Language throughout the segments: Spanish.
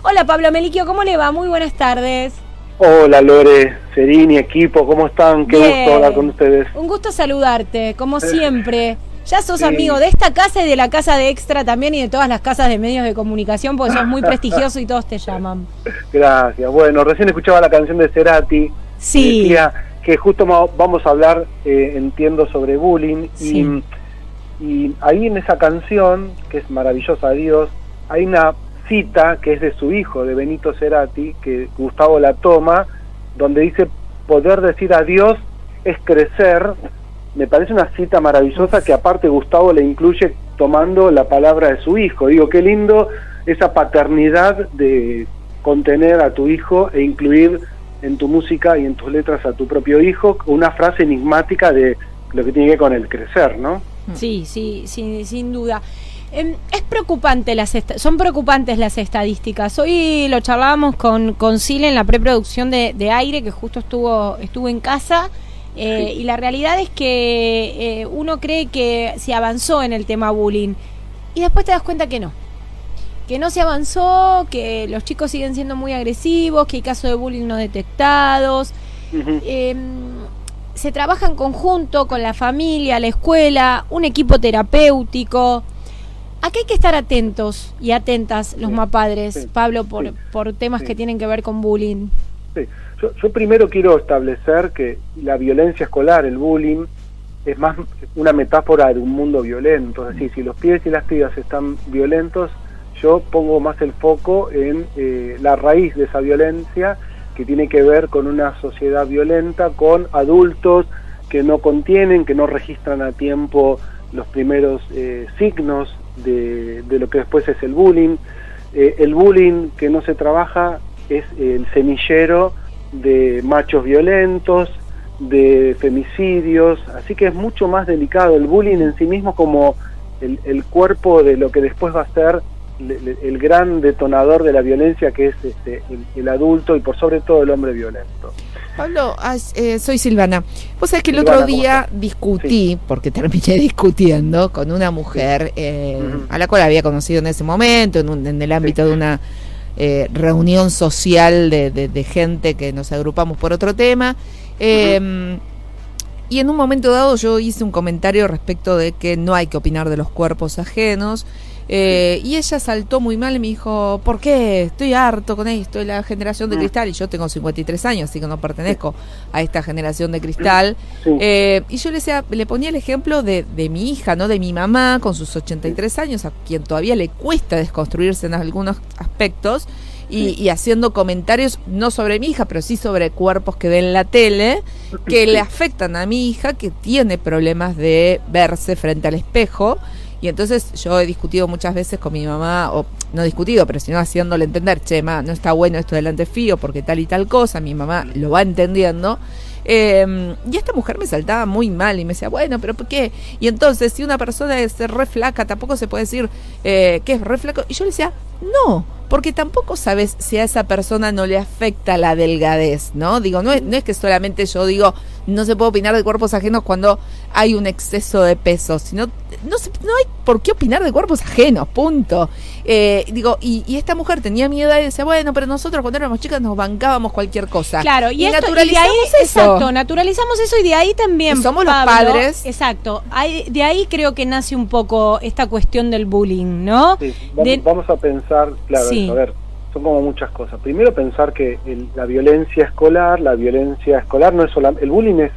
Hola Pablo Melicchio, ¿cómo le va? Muy buenas tardes. Hola Lore, Serini, equipo, ¿cómo están? Qué gusto hablar con ustedes. Un gusto saludarte, como siempre. Ya sos Sí. amigo de esta casa y de la casa de Extra también y de todas las casas de medios de comunicación porque sos muy prestigioso y todos te llaman. Gracias. Bueno, recién escuchaba la canción de Cerati. Sí. Decía que justo vamos a hablar, entiendo, sobre bullying. Sí. Y ahí en esa canción, que es maravillosa, Dios, hay una cita que es de su hijo, de Benito Cerati, que Gustavo la toma, donde dice: poder decir adiós es crecer. Me parece una cita maravillosa que aparte Gustavo le incluye tomando la palabra de su hijo. Digo, qué lindo esa paternidad de contener a tu hijo e incluir en tu música y en tus letras a tu propio hijo, una frase enigmática de lo que tiene que ver con el crecer, ¿no? Sí, sin duda. Es preocupante, son preocupantes las estadísticas. Hoy lo charlábamos con Sile en la preproducción de Aire, que justo estuvo en casa. Sí. Y la realidad es que uno cree que se avanzó en el tema bullying y después te das cuenta que no se avanzó, que los chicos siguen siendo muy agresivos, que hay casos de bullying no detectados. Uh-huh. Se trabaja en conjunto con la familia, la escuela, un equipo terapéutico. Aquí hay que estar atentos y atentas los mapadres, Pablo, por temas que tienen que ver con bullying. Sí. Yo primero quiero establecer que la violencia escolar, el bullying, es más una metáfora de un mundo violento. Es decir, si los pibes y las pibas están violentos, yo pongo más el foco en la raíz de esa violencia, que tiene que ver con una sociedad violenta, con adultos que no contienen, que no registran a tiempo los primeros signos de lo que después es el bullying. El bullying que no se trabaja es el semillero de machos violentos, de femicidios, así que es mucho más delicado el bullying en sí mismo como el cuerpo de lo que después va a ser el gran detonador de la violencia, que es el adulto y por sobre todo el hombre violento. Pablo, soy Silvana. Vos sabés que el otro día discutí, porque terminé discutiendo con una mujer a la cual había conocido en ese momento, en el ámbito de una reunión social de gente que nos agrupamos por otro tema. Y en un momento dado yo hice un comentario respecto de que no hay que opinar de los cuerpos ajenos. Y ella saltó muy mal y me dijo: ¿por qué? Estoy harto con esto, la generación de cristal. Y yo tengo 53 años, así que no pertenezco a esta generación de cristal. Y yo le ponía el ejemplo de mi hija, ¿no? De mi mamá con sus 83 años, a quien todavía le cuesta desconstruirse en algunos aspectos, y haciendo comentarios no sobre mi hija, pero sí sobre cuerpos que ve en la tele, que le afectan a mi hija, que tiene problemas de verse frente al espejo. Y entonces yo he discutido muchas veces con mi mamá, o no discutido, pero sino haciéndole entender: che, ma, no está bueno esto del antefío porque tal y tal cosa. Mi mamá lo va entendiendo. Y esta mujer me saltaba muy mal y me decía: bueno, pero ¿por qué? Y entonces, si una persona es re flaca, tampoco se puede decir que es re flaco. Y yo le decía: no, porque tampoco sabes si a esa persona no le afecta la delgadez, ¿no? Digo, no es que solamente yo digo no se puede opinar de cuerpos ajenos cuando hay un exceso de peso, sino no hay por qué opinar de cuerpos ajenos, punto. Digo, y esta mujer tenía mi edad y decía: bueno, pero nosotros cuando éramos chicas nos bancábamos cualquier cosa. Claro, y naturalizamos de ahí, eso. Exacto, naturalizamos eso, y de ahí también, y somos Pablo, los padres. Exacto, de ahí creo que nace un poco esta cuestión del bullying, ¿no? Sí, vamos a pensar, claro, sí. A ver, son como muchas cosas. Primero, pensar que la violencia escolar no es solamente, el bullying es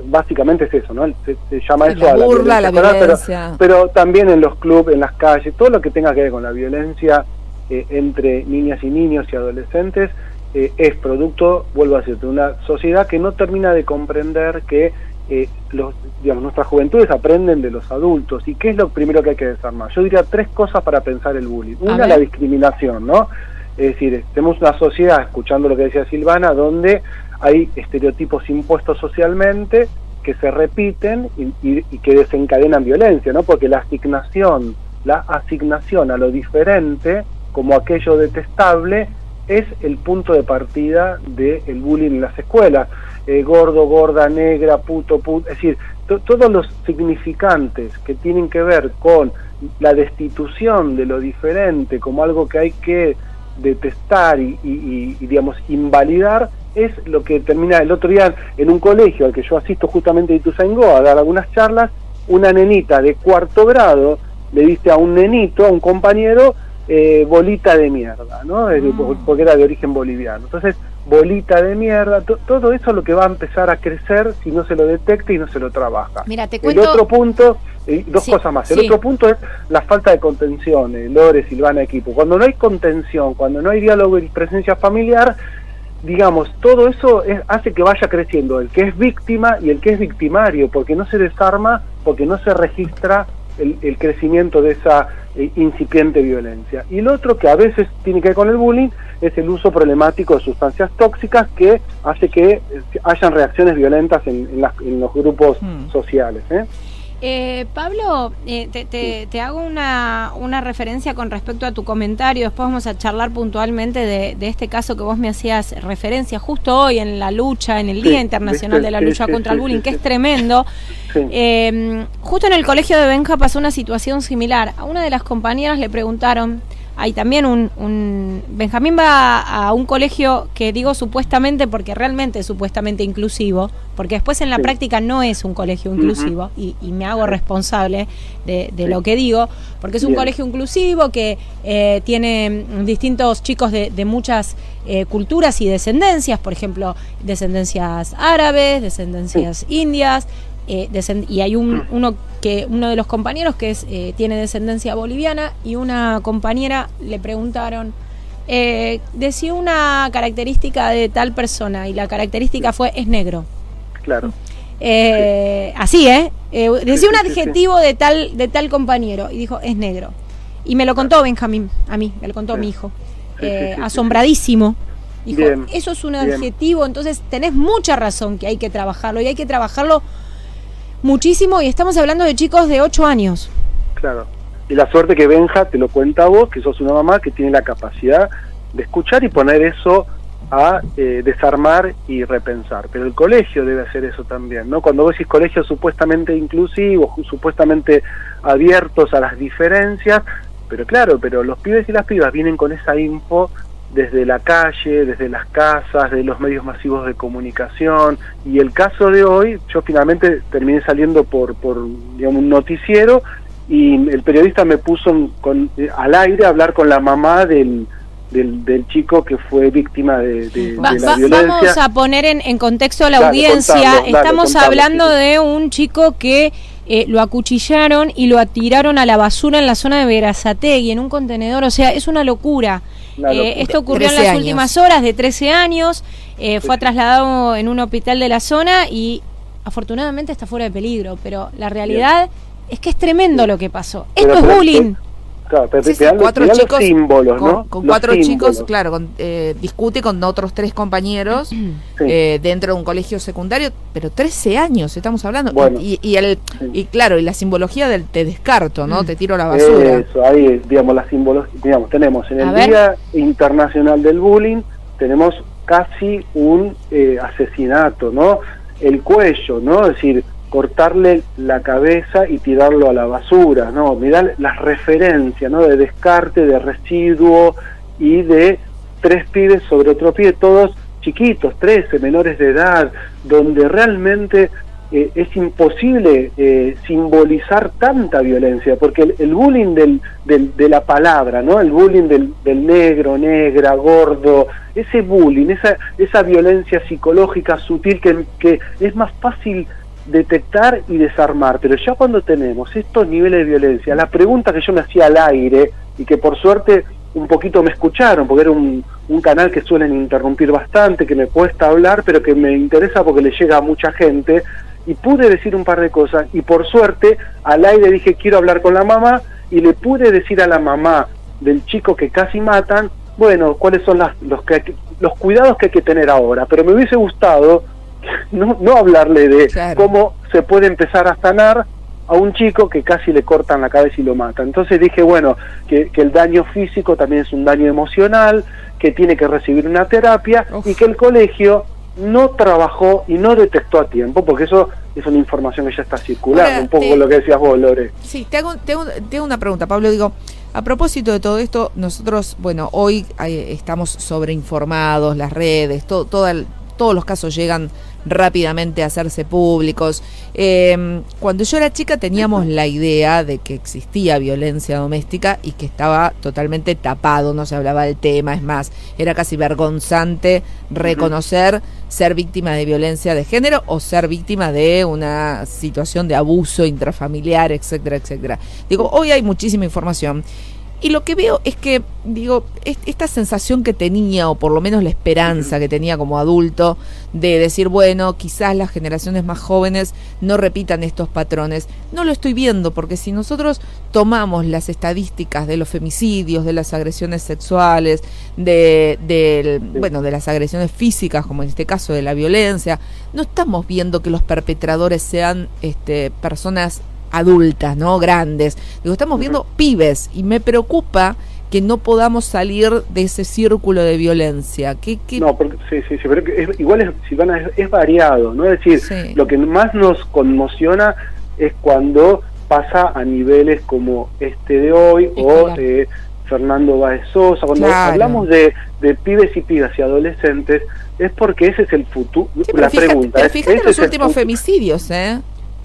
básicamente es eso, ¿no? Se llama eso la a burla, la violencia, pero también en los clubes, en las calles, todo lo que tenga que ver con la violencia entre niñas y niños y adolescentes es producto, vuelvo a decirte, de una sociedad que no termina de comprender que nuestras juventudes aprenden de los adultos. ¿Y qué es lo primero que hay que desarmar? Yo diría 3 cosas para pensar el bullying. Una, la discriminación, ¿no? Es decir, tenemos una sociedad, escuchando lo que decía Silvana, donde hay estereotipos impuestos socialmente que se repiten y que desencadenan violencia, ¿no? Porque la asignación a lo diferente como aquello detestable es el punto de partida del bullying en las escuelas. Gordo, gorda, negra, puto, es decir, todos los significantes que tienen que ver con la destitución de lo diferente como algo que hay que detestar y digamos, invalidar, es lo que termina el otro día en un colegio al que yo asisto justamente de Ituzaingó a dar algunas charlas. Una nenita de 4º grado le dice a un nenito, a un compañero, bolita de mierda, ¿no? Porque era de origen boliviano. Entonces, bolita de mierda, todo eso es lo que va a empezar a crecer si no se lo detecta y no se lo trabaja. Mira, te cuento... El otro punto, dos sí, cosas más. El sí. otro punto es la falta de contención, Lore, Silvana, equipo. Cuando no hay contención, cuando no hay diálogo y presencia familiar, digamos, todo eso hace que vaya creciendo el que es víctima y el que es victimario, porque no se desarma, porque no se registra el crecimiento de esa incipiente violencia. Y lo otro que a veces tiene que ver con el bullying es el uso problemático de sustancias tóxicas que hace que hayan reacciones violentas en los grupos sociales. Pablo, te hago una referencia con respecto a tu comentario, después vamos a charlar puntualmente de este caso que vos me hacías referencia justo hoy en la lucha, en el Día Internacional de la Lucha contra el Bullying, que es tremendo. Sí. Justo en el colegio de Benja pasó una situación similar. A una de las compañeras le preguntaron, hay también Benjamín va a un colegio que digo supuestamente porque realmente es supuestamente inclusivo, porque después en la práctica no es un colegio inclusivo, y me hago responsable de lo que digo, porque es un colegio inclusivo que tiene distintos chicos de muchas culturas y descendencias, por ejemplo, descendencias árabes, descendencias indias, y hay uno de los compañeros que tiene descendencia boliviana, y una compañera le preguntaron, decía una característica de tal persona, y la característica fue, es negro. Claro. Así, decía un adjetivo de tal compañero, y dijo, es negro. Y me lo contó Benjamín, a mí, me lo contó mi hijo, asombradísimo. Dijo, bien, eso es un adjetivo, entonces tenés mucha razón que hay que trabajarlo, y hay que trabajarlo muchísimo, y estamos hablando de chicos de 8 años. Claro. Y la suerte que Benja te lo cuenta a vos, que sos una mamá que tiene la capacidad de escuchar y poner eso a desarmar y repensar. Pero el colegio debe hacer eso también, ¿no? Cuando vos decís colegios supuestamente inclusivos, supuestamente abiertos a las diferencias, pero claro, pero los pibes y las pibas vienen con esa info desde la calle, desde las casas, de los medios masivos de comunicación, y el caso de hoy, yo finalmente terminé saliendo por digamos, un noticiero, y el periodista me puso al aire a hablar con la mamá del chico que fue víctima de la violencia. Vamos a poner en contexto a la audiencia. Estamos hablando de un chico que lo acuchillaron y lo atiraron a la basura en la zona de Berazategui, en un contenedor, o sea, es una locura. Esto ocurrió en las últimas horas, de 13 años, fue trasladado en un hospital de la zona y afortunadamente está fuera de peligro, pero la realidad es que es tremendo lo que pasó. Esto es bullying. Claro, pero sí, cuatro los chicos símbolos, ¿no? Con cuatro chicos, claro, discute con otros 3 compañeros dentro de un colegio secundario, pero 13 años estamos hablando. Bueno, y claro, y la simbología del te descarto, ¿no? Te tiro a la basura. Eso, ahí, digamos, la simbología, digamos, tenemos en el Día Internacional del Bullying, tenemos casi un asesinato, ¿no? El cuello, ¿no? Es decir, cortarle la cabeza y tirarlo a la basura, ¿no? Mirá las referencias, ¿no? De descarte, de residuo y de 3 pibes sobre otro pibe, todos chiquitos, 13, menores de edad, donde realmente es imposible simbolizar tanta violencia, porque el bullying de la palabra, ¿no? El bullying del negro, negra, gordo, ese bullying, esa violencia psicológica sutil que es más fácil detectar y desarmar, pero ya cuando tenemos estos niveles de violencia, la pregunta que yo me hacía al aire, y que por suerte un poquito me escucharon, porque era un canal que suelen interrumpir bastante, que me cuesta hablar, pero que me interesa porque le llega a mucha gente, y pude decir un par de cosas, y por suerte al aire dije, quiero hablar con la mamá, y le pude decir a la mamá del chico que casi matan, bueno, cuáles son los cuidados que hay que tener ahora, pero me hubiese gustado no hablarle de cómo se puede empezar a sanar a un chico que casi le cortan la cabeza y lo matan. Entonces dije, bueno, que el daño físico también es un daño emocional, que tiene que recibir una terapia, y que el colegio no trabajó y no detectó a tiempo, porque eso es una información que ya está circulando. Ahora, un poco lo que decías vos, Lore. Sí, te hago una pregunta, Pablo. Digo, A propósito de todo esto, nosotros, bueno, hoy estamos sobreinformados, las redes, todos los casos llegan rápidamente a hacerse públicos. Cuando yo era chica teníamos la idea de que existía violencia doméstica y que estaba totalmente tapado, no se hablaba del tema, es más, era casi vergonzante reconocer ser víctima de violencia de género o ser víctima de una situación de abuso intrafamiliar, etcétera, etcétera. Digo, hoy hay muchísima información. Y lo que veo es que, digo, esta sensación que tenía, o por lo menos la esperanza que tenía como adulto, de decir, bueno, quizás las generaciones más jóvenes no repitan estos patrones, no lo estoy viendo, porque si nosotros tomamos las estadísticas de los femicidios, de las agresiones sexuales, de las agresiones físicas, como en este caso de la violencia, no estamos viendo que los perpetradores sean personas adultas, ¿no? Grandes. Digo, estamos viendo pibes y me preocupa que no podamos salir de ese círculo de violencia. No, porque sí, pero igual Silvana, es variado, ¿no? Es decir, lo que más nos conmociona es cuando pasa a niveles como de hoy, o Fernando Báez Sosa. Cuando hablamos de pibes y pibas y adolescentes, es porque ese es el futuro. La pregunta es, fíjate en los últimos femicidios,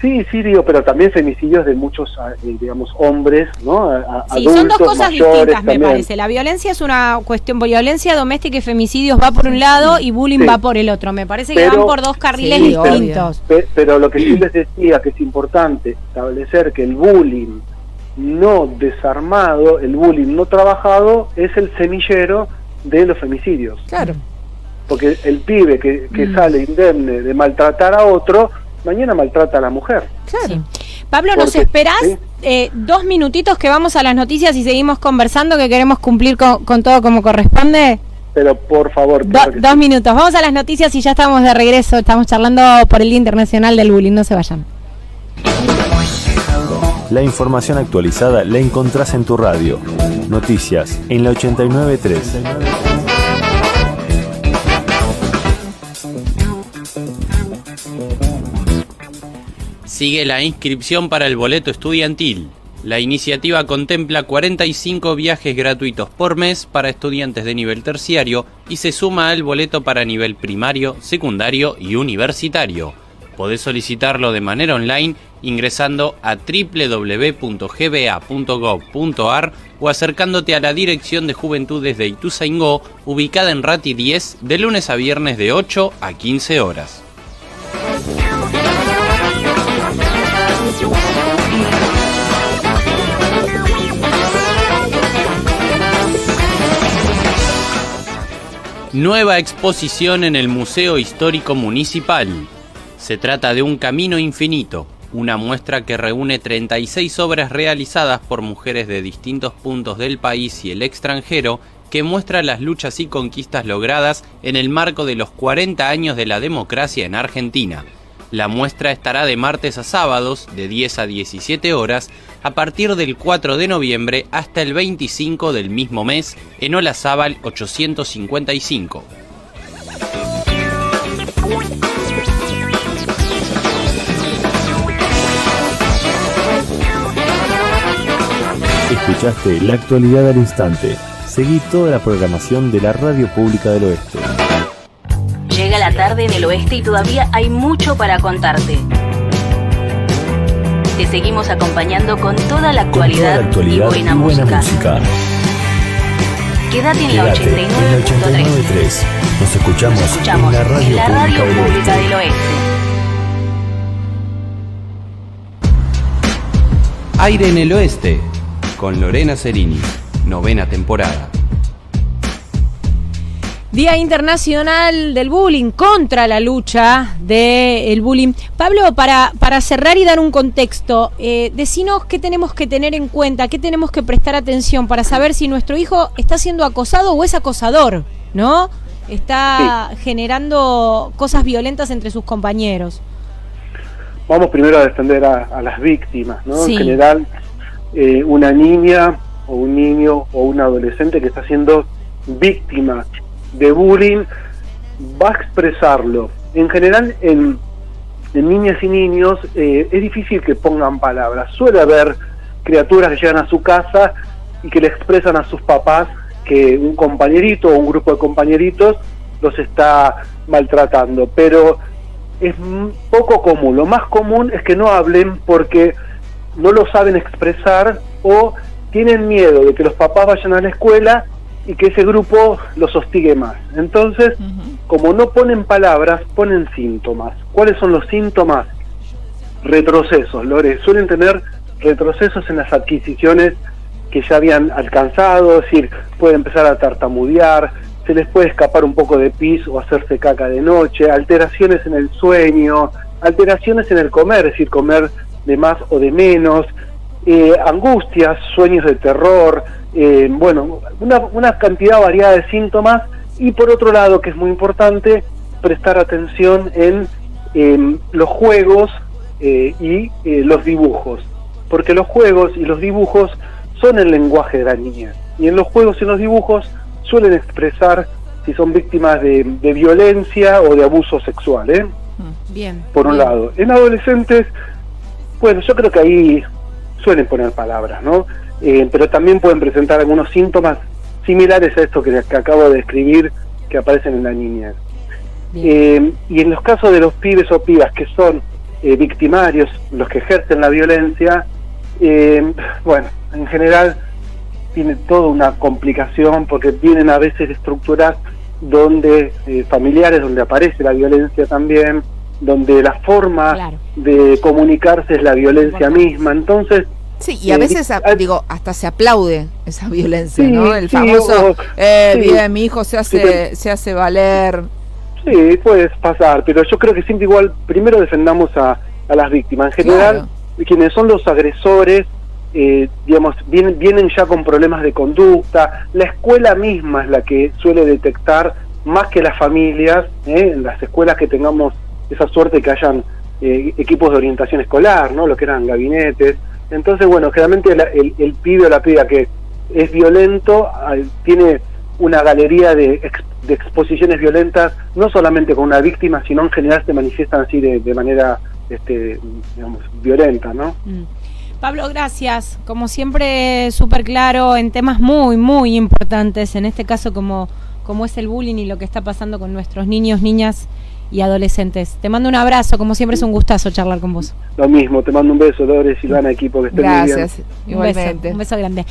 Sí, digo, pero también femicidios de muchos, digamos, hombres, ¿no? Sí, adultos, son dos cosas distintas, también. me parece. La violencia es una cuestión, violencia doméstica y femicidios va por un lado y bullying va por el otro. Me parece que van por dos carriles distintos. Pero lo que sí les decía, que es importante establecer que el bullying no desarmado, el bullying no trabajado, es el semillero de los femicidios. Claro. Porque el pibe que sale indemne de maltratar a otro, mañana maltrata a la mujer. Claro. Sí. Pablo, ¿nos esperás 2 minutitos que vamos a las noticias y seguimos conversando, que queremos cumplir con todo como corresponde? Pero por favor. 2 minutos. Vamos a las noticias y ya estamos de regreso. Estamos charlando por el Día Internacional del Bullying. No se vayan. La información actualizada la encontrás en tu radio. Noticias en la 89.3. Sigue la inscripción para el boleto estudiantil. La iniciativa contempla 45 viajes gratuitos por mes para estudiantes de nivel terciario y se suma al boleto para nivel primario, secundario y universitario. Podés solicitarlo de manera online ingresando a www.gba.gov.ar o acercándote a la Dirección de Juventudes de Ituzaingó, ubicada en Rati 10, de lunes a viernes de 8 a 15 horas. Nueva exposición en el Museo Histórico Municipal. Se trata de Un Camino Infinito, una muestra que reúne 36 obras realizadas por mujeres de distintos puntos del país y el extranjero, que muestra las luchas y conquistas logradas en el marco de los 40 años de la democracia en Argentina. La muestra estará de martes a sábados, de 10 a 17 horas, a partir del 4 de noviembre hasta el 25 del mismo mes, en Olazábal 855. Escuchaste la actualidad al instante. Seguí toda la programación de la Radio Pública del Oeste. Llega la tarde en el oeste y todavía hay mucho para contarte. Te seguimos acompañando con toda la actualidad, y buena música. Quédate en la 89.3. Nos escuchamos en la Radio Pública del Oeste. Aire en el Oeste, con Lorena Cerini, 9ª temporada. Día Internacional del Bullying, contra la lucha del bullying. Pablo, para cerrar y dar un contexto, decinos qué tenemos que tener en cuenta, qué tenemos que prestar atención para saber si nuestro hijo está siendo acosado o es acosador, ¿no? Está generando cosas violentas entre sus compañeros. Vamos primero a defender a las víctimas, ¿no? Sí. En general, una niña o un niño o un adolescente que está siendo víctima de bullying va a expresarlo. En general, en niñas y niños es difícil que pongan palabras. Suele haber criaturas que llegan a su casa y que le expresan a sus papás que un compañerito o un grupo de compañeritos los está maltratando, pero es poco común. Lo más común es que no hablen porque no lo saben expresar o tienen miedo de que los papás vayan a la escuela y que ese grupo los hostigue más. Entonces, como no ponen palabras, ponen síntomas. ¿Cuáles son los síntomas? Retrocesos, Lore. Suelen tener retrocesos en las adquisiciones que ya habían alcanzado, es decir, puede empezar a tartamudear, se les puede escapar un poco de pis o hacerse caca de noche, alteraciones en el sueño, alteraciones en el comer, es decir, comer de más o de menos, angustias, sueños de terror, bueno, una cantidad variada de síntomas. Y por otro lado, que es muy importante, prestar atención en los juegos y los dibujos, porque los juegos y los dibujos son el lenguaje de la niñez, y en los juegos y los dibujos suelen expresar si son víctimas de violencia o de abuso sexual, Bien. Por un lado. En adolescentes, bueno, yo creo que ahí suelen poner palabras, ¿no? Pero también pueden presentar algunos síntomas similares a esto que acabo de describir, que aparecen en la niñez. Y en los casos de los pibes o pibas que son victimarios, los que ejercen la violencia, bueno, en general tiene toda una complicación porque vienen a veces de estructuras donde familiares, donde aparece la violencia también, donde la forma de comunicarse es la violencia misma. Entonces, sí, y a veces, hasta se aplaude esa violencia, sí, ¿no? El famoso, bien, mi hijo se hace valer. Sí, puede pasar, pero yo creo que siempre igual, primero defendamos a las víctimas. En general, quienes son los agresores, digamos, vienen ya con problemas de conducta. La escuela misma es la que suele detectar, más que las familias, en las escuelas que tengamos esa suerte que hayan equipos de orientación escolar, ¿no? Lo que eran gabinetes. Entonces, bueno, generalmente el pibe o la piba que es violento tiene una galería de exposiciones violentas, no solamente con una víctima, sino en general se manifiestan así de manera, digamos, violenta, ¿no? Pablo, gracias. Como siempre, súper claro en temas muy, muy importantes, en este caso como es el bullying y lo que está pasando con nuestros niños, niñas y adolescentes. Te mando un abrazo, como siempre es un gustazo charlar con vos. Lo mismo, te mando un beso, Lore, Silvana, equipo, que estén muy bien. Gracias, igualmente. Un beso grande.